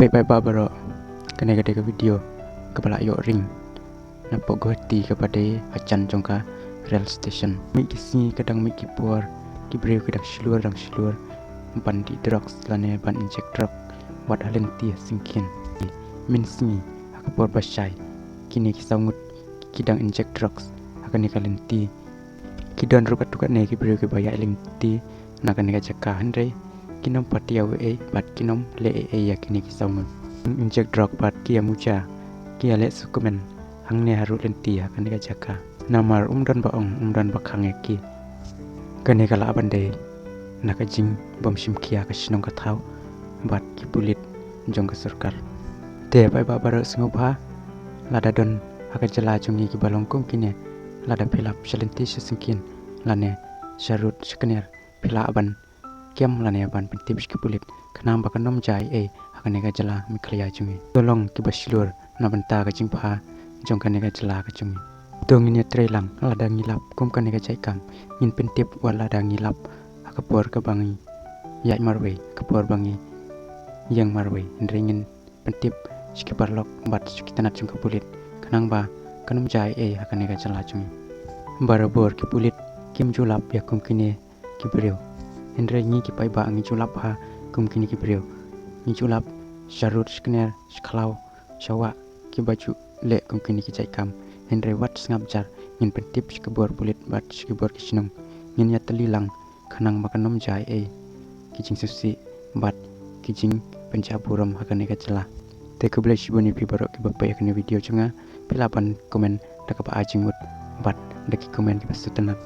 Baik-baik baro kena ke video kepala yok ring nampak gohati kepada acan jongka rail station mi kisi kadang mi kipor kibreu kadang seluar ban di drugs lane ban inject drug wat halenti singkin min singi akapor basai kini kisangut kidang inject drugs akan nikalenti kidan rukat-rukat ne kibreu ke baya elenti nakan nika jaka handre kinom patiaw bat kinom le yakini kisangut inject drug bat kia muja kia le sukumen hangne haru lenti akan nika jaka namar umdan bakang ki kane kala abande nakajing bom simkia ka sinong kathau bat ki bulit jong ka sarkar te bai ba bar singobha lada don aka jala jongi ki balongkum kine lada philap selenti singkin lane sharut skner phila aban kiam lane aban pentip ki bulit khanam bakanom jai akan eka jala mikhliya jongi tolong ki basilur na banta ka jingpha jong kan eka jala ka jongi dong ini trelang lada ngilap kum kan eka jaikam in pentip wala lada ngilap akapor ka bangi yai marwe kapor bangi yang marwe ndringin pentip skipar lok bat skitanat jong ka bulit kanang ba kanum jai akan eka jala jongi barabor ki bulit kim julap ya kum kine ki breu ndringi ki pai ba ngi julap ha kum kine ki breu ngi julap sharut skner sklau shawa ki baju le kum kine ki jaikam Henry wat ngabjar ngin pentip skebor bulit bat skebor kisinong ngin ya telilang kanang makanom jai kijing susi bat kijing pencaburam akan eka jela te keblai siboni pi barok ki bapai akan video jonga pilapan komen dakap ajing mut bat daki komen ki pasutanat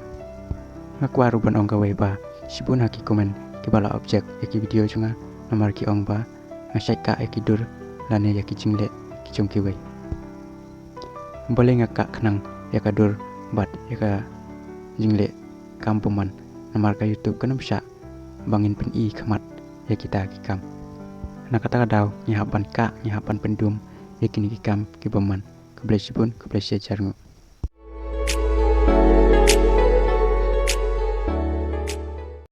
ngakwaru ban ong gawe ba sibun haki komen ki bala objek ki video jonga nomor ki ong ba ngasaika ki dur lane ya kijing le kijong ki we boleh ngakak kenang ya kadur bat ya ka jingle kampuman namar ka YouTube kana bisa bangin pen i khamat ya kita kikam nak kata kadau nyihapan ka nyihapan pendum ya kini kikam ki beman keblai sibun keblai jarngu